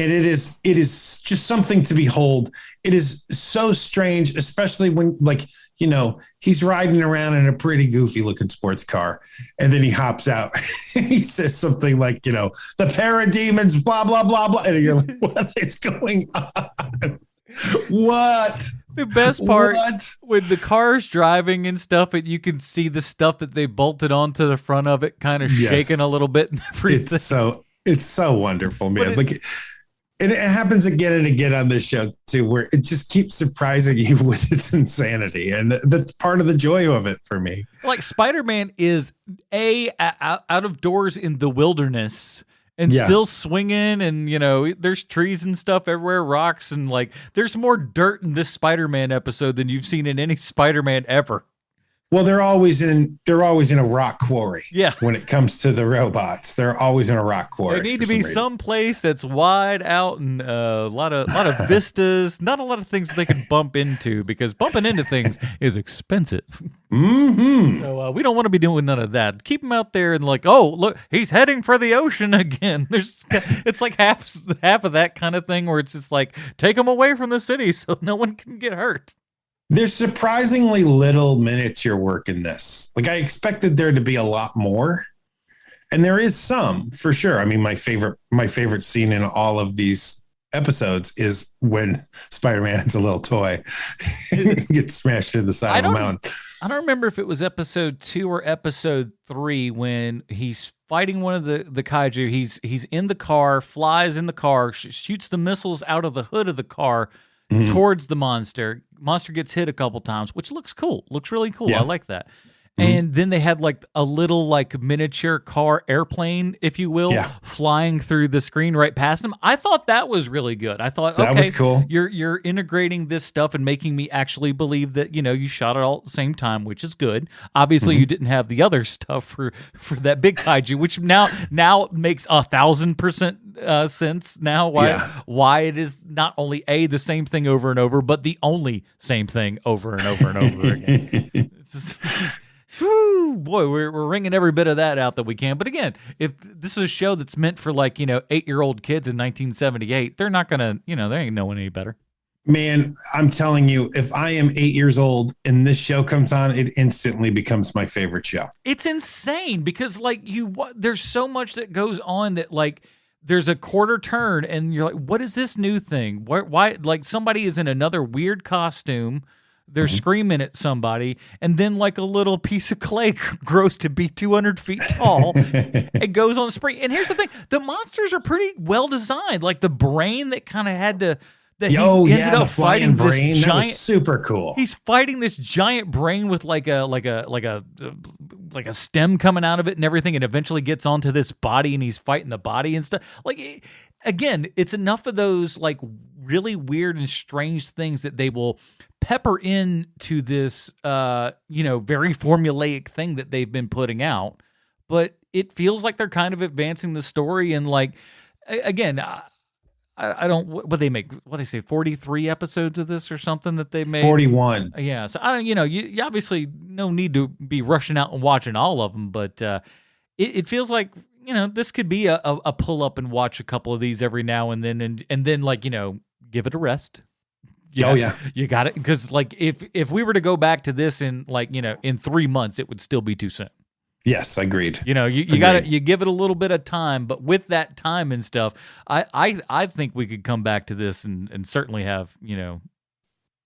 Speaker 3: And it is just something to behold. It is so strange, especially when, like, you know, he's riding around in a pretty goofy looking sports car, and then he hops out and he says something like, you know, the parademons, blah, blah, blah, blah. And you're like, what is going on? What?
Speaker 2: The best part,
Speaker 3: What?
Speaker 2: when the car's driving and stuff, and you can see the stuff that they bolted onto the front of it kind of shaking a little bit and everything.
Speaker 3: It's so wonderful, man. And it happens again and again on this show too, where it just keeps surprising you with its insanity, and that's part of the joy of it for me.
Speaker 2: Like, Spider-Man is out of doors in the wilderness and still swinging, and, you know, there's trees and stuff everywhere, rocks, and, like, there's more dirt in this Spider-Man episode than you've seen in any Spider-Man ever.
Speaker 3: Well, they're always in a rock quarry.
Speaker 2: Yeah.
Speaker 3: When it comes to the robots, they're always in a rock quarry.
Speaker 2: They need to be some place that's wide out and a lot of vistas, not a lot of things they can bump into, because bumping into things is expensive.
Speaker 3: Mm-hmm.
Speaker 2: So we don't want to be doing none of that. Keep him out there and, like, oh, look, he's heading for the ocean again. It's like half of that kind of thing where it's just like, take him away from the city so no one can get hurt.
Speaker 3: There's surprisingly little miniature work in this. Like, I expected there to be a lot more, and there is some for sure. I mean, my favorite scene in all of these episodes is when Spider-Man has a little toy gets smashed into the side of a mountain.
Speaker 2: I don't remember if it was episode 2 or episode 3 when he's fighting one of the kaiju. He's in the car, flies in the car, shoots the missiles out of the hood of the car towards the monster. Monster gets hit a couple times, which looks cool. Looks really cool.
Speaker 3: Yeah.
Speaker 2: I like that. And then they had, like, a little, like, miniature car airplane, if you will, flying through the screen right past them. I thought that was really good. I thought,
Speaker 3: that was cool.
Speaker 2: You're integrating this stuff and making me actually believe that, you know, you shot it all at the same time, which is good. Obviously, you didn't have the other stuff for that big kaiju, which now makes 1,000% sense now why it is not only the same thing over and over, but the only same thing over and over and over again. It's just, whew, boy, we're wringing every bit of that out that we can. But again, if this is a show that's meant for, like, you know, 8-year-old kids in 1978, they're not gonna, you know, they ain't knowing any better.
Speaker 3: Man, I'm telling you, if I am 8 years old and this show comes on, it instantly becomes my favorite show.
Speaker 2: It's insane because, like, there's so much that goes on that, like, there's a quarter turn and you're like, what is this new thing? Why? Like, somebody is in another weird costume. They're screaming at somebody, and then, like, a little piece of clay grows to be 200 feet tall and goes on the spring. And here's the thing. The monsters are pretty well designed. Like, the brain that kind of had to... He ended up fighting this giant...
Speaker 3: That was super cool.
Speaker 2: He's fighting this giant brain with like a stem coming out of it and everything, and eventually gets onto this body, and he's fighting the body and stuff. Like, again, it's enough of those, like, really weird and strange things that they will pepper into this, you know, very formulaic thing that they've been putting out. But it feels like they're kind of advancing the story, and, like, again, I don't, what they make, what they say, 43 episodes of this or something that they made?
Speaker 3: 41.
Speaker 2: Yeah. So I don't, you know, you obviously no need to be rushing out and watching all of them, but it feels like, you know, this could be a pull up and watch a couple of these every now and then, and then, like, you know, give it a rest. Yeah, you got it. Because, like, if we were to go back to this in, like, you know, in 3 months, it would still be too soon.
Speaker 3: Yes, agreed.
Speaker 2: You know, you got to, you give it a little bit of time, but with that time and stuff, I think we could come back to this and certainly have, you know,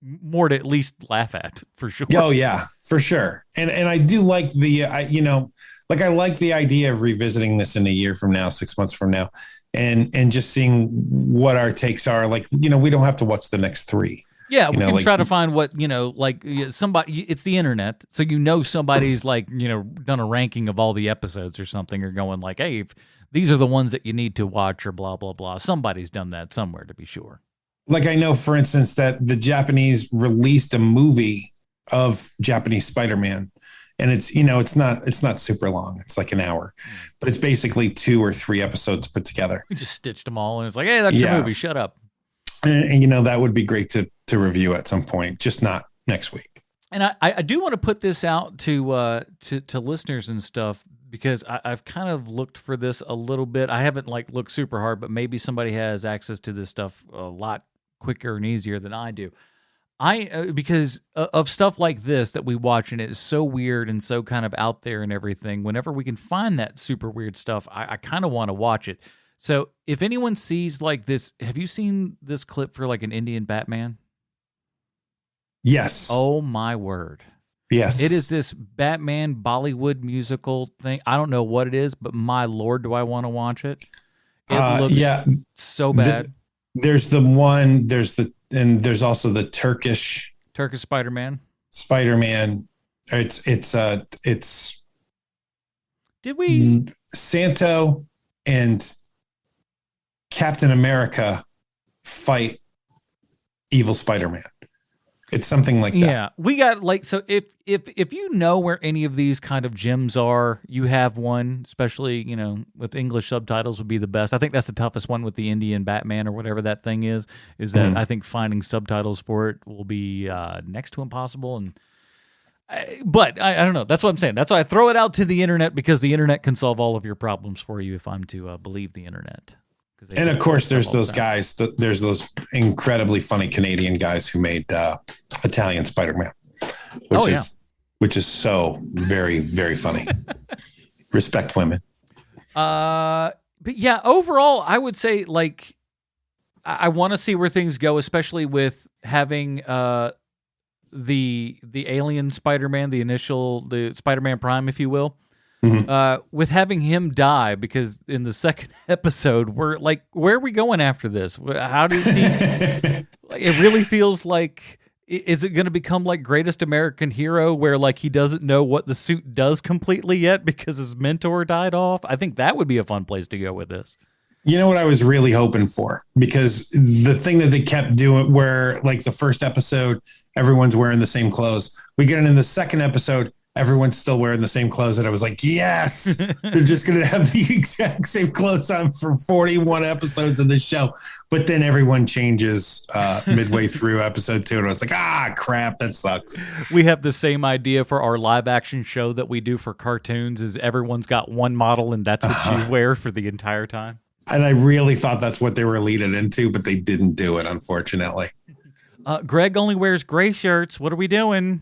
Speaker 2: more to at least laugh at, for sure.
Speaker 3: Oh yeah, for sure. And I do like you know, like, I like the idea of revisiting this in a year from now, 6 months from now, and just seeing what our takes are. Like, you know, we don't have to watch the next 3.
Speaker 2: Yeah, we can try to find what, you know, like, somebody, it's the internet, so, you know, somebody's, like, you know, done a ranking of all the episodes or something, or going like, hey, if these are the ones that you need to watch, or blah, blah, blah. Somebody's done that somewhere, to be sure.
Speaker 3: Like, I know, for instance, that the Japanese released a movie of Japanese Spider-Man, and it's, you know, it's not super long. It's like an hour, but it's basically 2 or 3 episodes put together.
Speaker 2: We just stitched them all, and it's like, hey, that's your movie. Shut up.
Speaker 3: And you know, that would be great to review at some point, just not next week.
Speaker 2: And I do want to put this out to listeners and stuff, because I've kind of looked for this a little bit. I haven't like looked super hard, but maybe somebody has access to this stuff a lot quicker and easier than I do. Because of stuff like this that we watch, and it's so weird and so kind of out there and everything. Whenever we can find that super weird stuff, I kind of want to watch it. So if anyone sees like this, have you seen this clip for like an Indian Batman?
Speaker 3: Yes.
Speaker 2: Oh my word.
Speaker 3: Yes.
Speaker 2: It is this Batman Bollywood musical thing. I don't know what it is, but my Lord, do I want to watch it? It looks so bad.
Speaker 3: There's the one, and there's also the Turkish
Speaker 2: Spider-Man.
Speaker 3: It's
Speaker 2: Did we
Speaker 3: Santo and Captain America fight evil Spider-Man. It's something like that.
Speaker 2: Yeah, we got like, so if you know where any of these kind of gems are, you have one, especially, you know, with English subtitles would be the best. I think that's the toughest one with the Indian Batman or whatever that thing is that I think finding subtitles for it will be next to impossible. But I don't know. That's what I'm saying. That's why I throw it out to the internet, because the internet can solve all of your problems for you if I'm to believe the internet.
Speaker 3: And of course, there's those guys. There's those incredibly funny Canadian guys who made Italian Spider-Man, which is so very, very funny. Respect women.
Speaker 2: But yeah, overall, I would say like I want to see where things go, especially with having the alien Spider-Man, the Spider-Man Prime, if you will. With having him die, because in the second episode, we're like, where are we going after this? How does he? It really feels like, is it going to become like Greatest American Hero, where like he doesn't know what the suit does completely yet because his mentor died off? I think that would be a fun place to go with this.
Speaker 3: You know what I was really hoping for? Because the thing that they kept doing, where like the first episode, everyone's wearing the same clothes. We get into the second episode, everyone's still wearing the same clothes. And I was like, yes, they're just going to have the exact same clothes on for 41 episodes of this show. But then everyone changes midway through episode 2. And I was like, crap, that sucks.
Speaker 2: We have the same idea for our live action show that we do for cartoons, is everyone's got one model and that's what you wear for the entire time.
Speaker 3: And I really thought that's what they were leading into, but they didn't do it, unfortunately.
Speaker 2: Greg only wears gray shirts. What are we doing?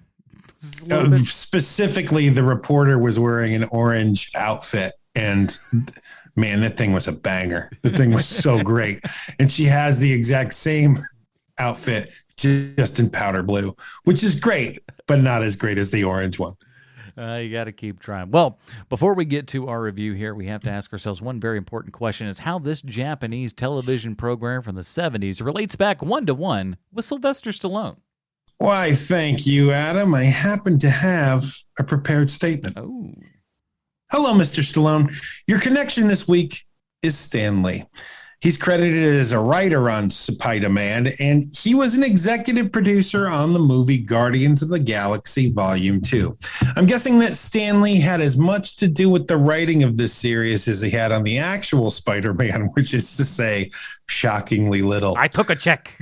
Speaker 3: Specifically, the reporter was wearing an orange outfit, and man, that thing was a banger. The thing was so great. And she has the exact same outfit, just in powder blue, which is great, but not as great as the orange one.
Speaker 2: You got to keep trying. Well, before we get to our review here, we have to ask ourselves one very important question: is how this Japanese television program from the 70s relates back 1-to-1 with Sylvester Stallone.
Speaker 3: Why, thank you, Adam. I happen to have a prepared statement.
Speaker 2: Oh.
Speaker 3: Hello, Mr. Stallone. Your connection this week is Stan Lee. He's credited as a writer on Supaidâman, and he was an executive producer on the movie Guardians of the Galaxy Volume 2. I'm guessing that Stan Lee had as much to do with the writing of this series as he had on the actual Spider-Man, which is to say, shockingly little.
Speaker 2: I took a check.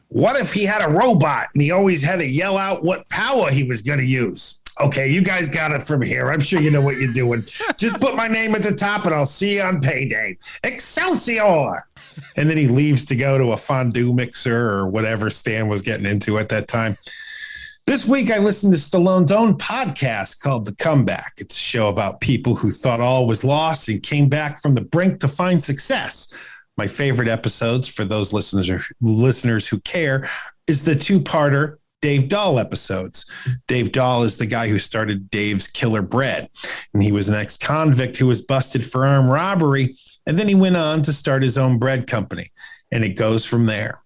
Speaker 3: What if he had a robot and he always had to yell out what power he was going to use? Okay, you guys got it from here. I'm sure you know what you're doing. Just put my name at the top and I'll see you on payday. Excelsior! And then he leaves to go to a fondue mixer or whatever Stan was getting into at that time. This week, I listened to Stallone's own podcast called The Comeback. It's a show about people who thought all was lost and came back from the brink to find success. My favorite episodes, for those listeners who care, is the two-parter Dave Dahl episodes. Dave Dahl is the guy who started Dave's Killer Bread, and he was an ex-convict who was busted for armed robbery, and then he went on to start his own bread company, and it goes from there.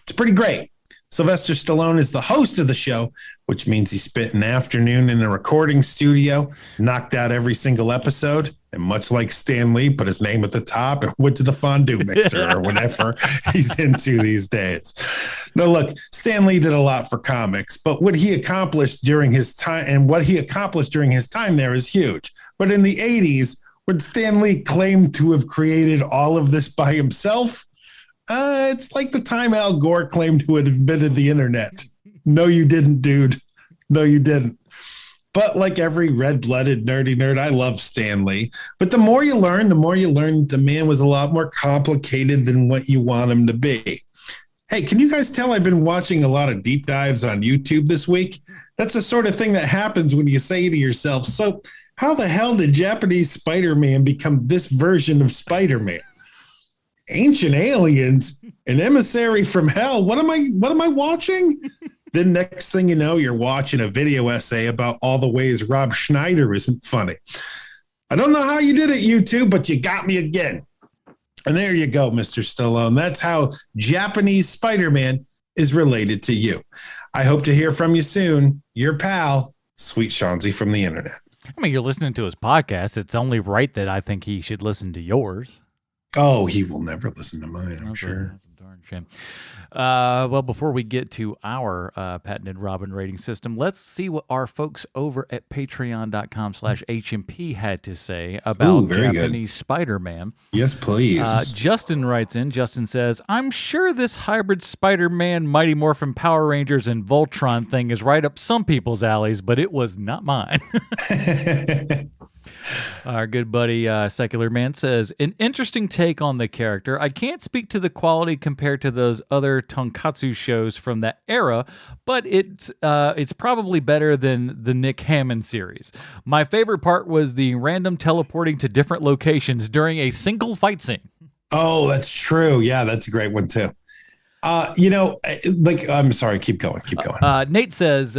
Speaker 3: It's pretty great. Sylvester Stallone is the host of the show, which means he spent an afternoon in a recording studio, knocked out every single episode, and much like Stan Lee, put his name at the top and went to the fondue mixer or whatever he's into these days. No, look, Stan Lee did a lot for comics, but what he accomplished during his time there is huge. But in the 80s, when Stan Lee claimed to have created all of this by himself, it's like the time Al Gore claimed to have invented the internet. No, you didn't, dude. No, you didn't. But like every red-blooded nerdy nerd, I love Stan Lee. But the more you learn, the man was a lot more complicated than what you want him to be. Hey, can you guys tell I've been watching a lot of deep dives on YouTube this week? That's the sort of thing that happens when you say to yourself, so how the hell did Japanese Spider-Man become this version of Spider-Man? Ancient aliens, an emissary from hell. What am I watching? Then next thing you know, you're watching a video essay about all the ways Rob Schneider isn't funny. I don't know how you did it, YouTube, but you got me again. And there you go, Mr. Stallone. That's how Japanese Spider-Man is related to you. I hope to hear from you soon. Your pal, Sweet Shanzi from the internet.
Speaker 2: I mean, you're listening to his podcast. It's only right that I think he should listen to yours.
Speaker 3: Oh, he will never listen to mine, I'm sure.
Speaker 2: That's a darn shame. Well, before we get to our patented Robin rating system, let's see what our folks over at patreon.com/HMP had to say about Japanese Spider-Man.
Speaker 3: Yes, please.
Speaker 2: Justin writes in. Justin says, I'm sure this hybrid Spider-Man, Mighty Morphin Power Rangers, and Voltron thing is right up some people's alleys, but it was not mine. Our good buddy Secular Man says, an interesting take on the character. I can't speak to the quality compared to those other tonkatsu shows from that era, but it's probably better than the Nick Hammond series. My favorite part was the random teleporting to different locations during a single fight scene.
Speaker 3: Oh, that's true. Yeah, that's a great one too. I'm sorry, keep going.
Speaker 2: Nate says,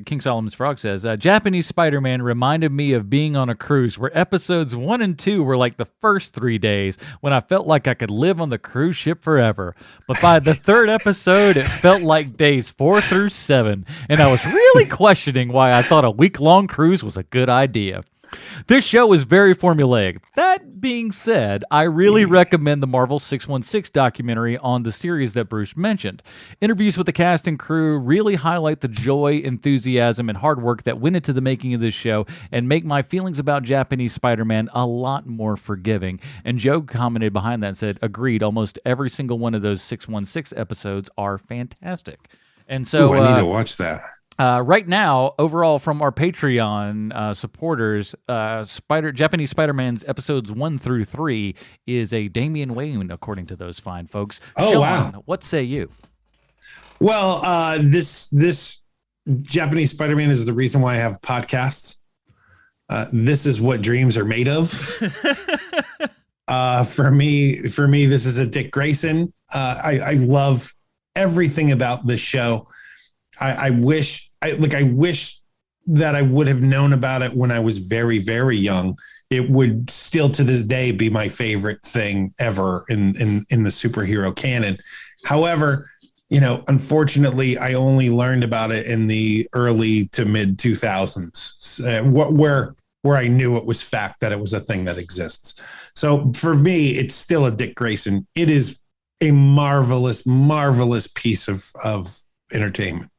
Speaker 2: King Solomon's Frog says, Japanese Spider-Man reminded me of being on a cruise where episodes 1 and 2 were like the first 3 days when I felt like I could live on the cruise ship forever. But by the third episode, it felt like days 4 through 7. And I was really questioning why I thought a week-long cruise was a good idea. This show is very formulaic. That being said, I really recommend the Marvel 616 documentary on the series that Bruce mentioned. Interviews with the cast and crew really highlight the joy, enthusiasm, and hard work that went into the making of this show and make my feelings about Japanese Spider-Man a lot more forgiving. And Joe commented behind that and said, agreed, almost every single one of those 616 episodes are fantastic. And so
Speaker 3: I need to watch that.
Speaker 2: Right now, overall from our Patreon supporters, Japanese Spider-Man's episodes 1 through 3 is a Damian Wayne, according to those fine folks.
Speaker 3: Oh,
Speaker 2: Sean,
Speaker 3: wow.
Speaker 2: What say you?
Speaker 3: Well, this Japanese Spider-Man is the reason why I have podcasts. This is what dreams are made of. For me, this is a Dick Grayson. I love everything about this show. I wish that I would have known about it when I was very, very young. It would still to this day be my favorite thing ever in the superhero canon. However, unfortunately, I only learned about it in the early to mid 2000s, where I knew it was fact that it was a thing that exists. So for me, it's still a Dick Grayson. It is a marvelous, marvelous piece of entertainment.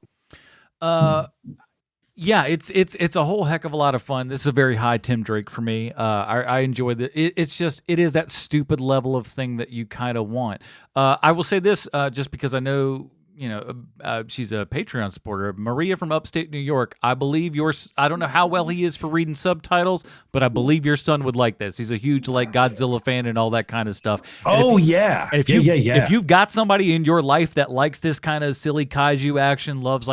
Speaker 2: Yeah, it's a whole heck of a lot of fun. This is a very high Tim Drake for me. I enjoy it. It is that stupid level of thing that you kind of want. I will say this, just because I know, she's a Patreon supporter. Maria from upstate New York. I believe I don't know how well he is for reading subtitles, but I believe your son would like this. He's a huge Godzilla fan and all that kind of stuff.
Speaker 3: Yeah.
Speaker 2: If you've got somebody in your life that likes this kind of silly kaiju action, loves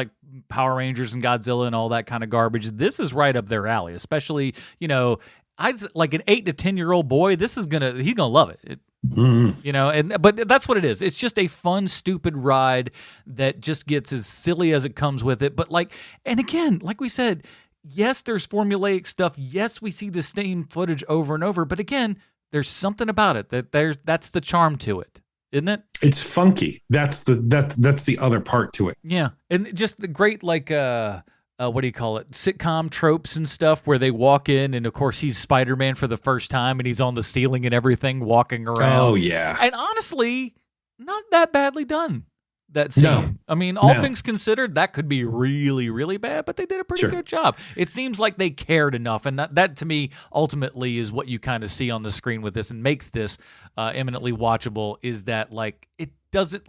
Speaker 2: Power Rangers and Godzilla and all that kind of garbage, this is right up their alley. Especially, like an 8 to 10-year-old boy, he's gonna love it. But that's what it is. It's just a fun, stupid ride that just gets as silly as it comes with it. But and again, like we said, yes, there's formulaic stuff. Yes, we see the same footage over and over. But again, there's something about it that's the charm to it. Isn't it?
Speaker 3: It's funky. That's the other part to it.
Speaker 2: Yeah, and just the great what do you call it? Sitcom tropes and stuff where they walk in, and of course he's Spider-Man for the first time, and he's on the ceiling and everything, walking around.
Speaker 3: Oh yeah,
Speaker 2: and honestly, not that badly done. That scene.
Speaker 3: No.
Speaker 2: I mean, all things considered, that could be really, really bad, but they did a pretty good job. It seems like they cared enough, and that to me ultimately is what you kind of see on the screen with this and makes this eminently watchable. Is that it doesn't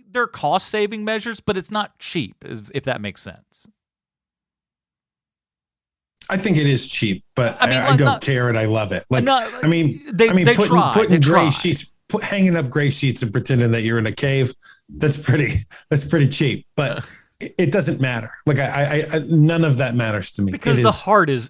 Speaker 2: they're cost saving measures, but it's not cheap, if that makes sense.
Speaker 3: I think it is cheap, but
Speaker 2: I mean,
Speaker 3: I don't care and I love it. Like,
Speaker 2: they
Speaker 3: putting
Speaker 2: try.
Speaker 3: gray sheets, hanging up gray sheets and pretending that you're in a cave. That's pretty cheap, but it doesn't matter. Like I none of that matters to me
Speaker 2: because the heart's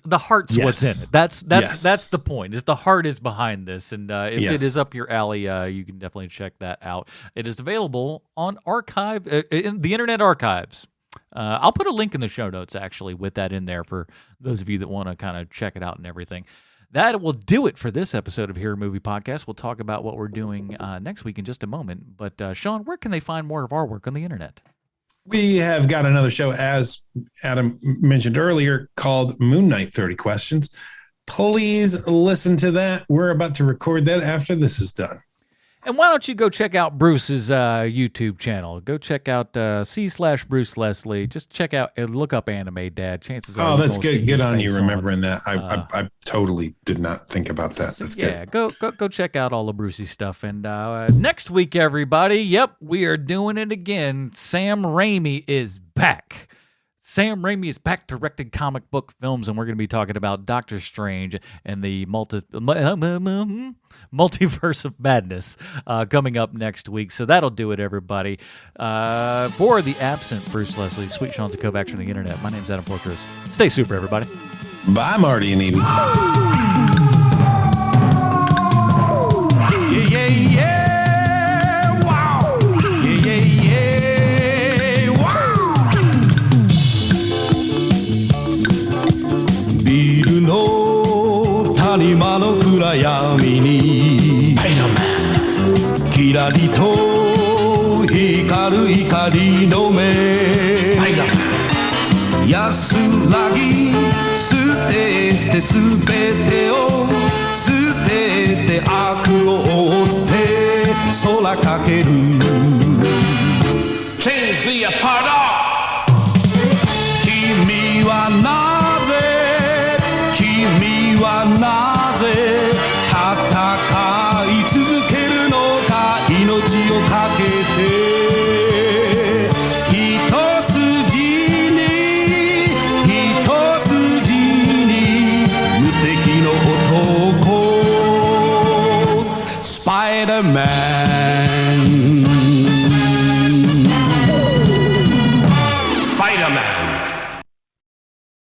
Speaker 3: yes.
Speaker 2: what's in it. That's
Speaker 3: Yes.
Speaker 2: the point. Is the heart is behind this, and if
Speaker 3: Yes.
Speaker 2: it is up your alley, you can definitely check that out. It is available on archive in the Internet Archives. I'll put a link in the show notes actually with that in there for those of you that want to kind of check it out and everything. That will do it for this episode of Hero Movie Podcast. We'll talk about what we're doing next week in just a moment. But Sean, where can they find more of our work on the internet?
Speaker 3: We have got another show, as Adam mentioned earlier, called Moon Knight 30 Questions. Please listen to that. We're about to record that after this is done.
Speaker 2: And why don't you go check out Bruce's YouTube channel? Go check out C/Bruce Leslie. Just check out and look up Anime Dad. Chances are.
Speaker 3: Oh, that's good. Good on you remembering that. I totally did not think about that. That's good.
Speaker 2: Yeah, go check out all of Brucey's stuff. And next week, everybody, yep, we are doing it again. Sam Raimi is back. Sam Raimi is back directing comic book films, and we're going to be talking about Doctor Strange and the Multiverse of Madness coming up next week. So that'll do it, everybody. For the absent Bruce Leslie, Sweet Sean Kovacs from the internet, my name's Adam Porters. Stay super, everybody.
Speaker 3: Bye, Marty and Evie.
Speaker 1: Yeah, yeah, yeah. Wow. Yeah, yeah, yeah. Wow. ビルの谷間の暗闇にキラリと光る光の目安らぎ捨ててすべてを捨てて悪を追って空かける Change the apart 君はなぜ君はなぜ戦い続けるのか命をかけて一筋に一筋に無敵の男スパイダーマン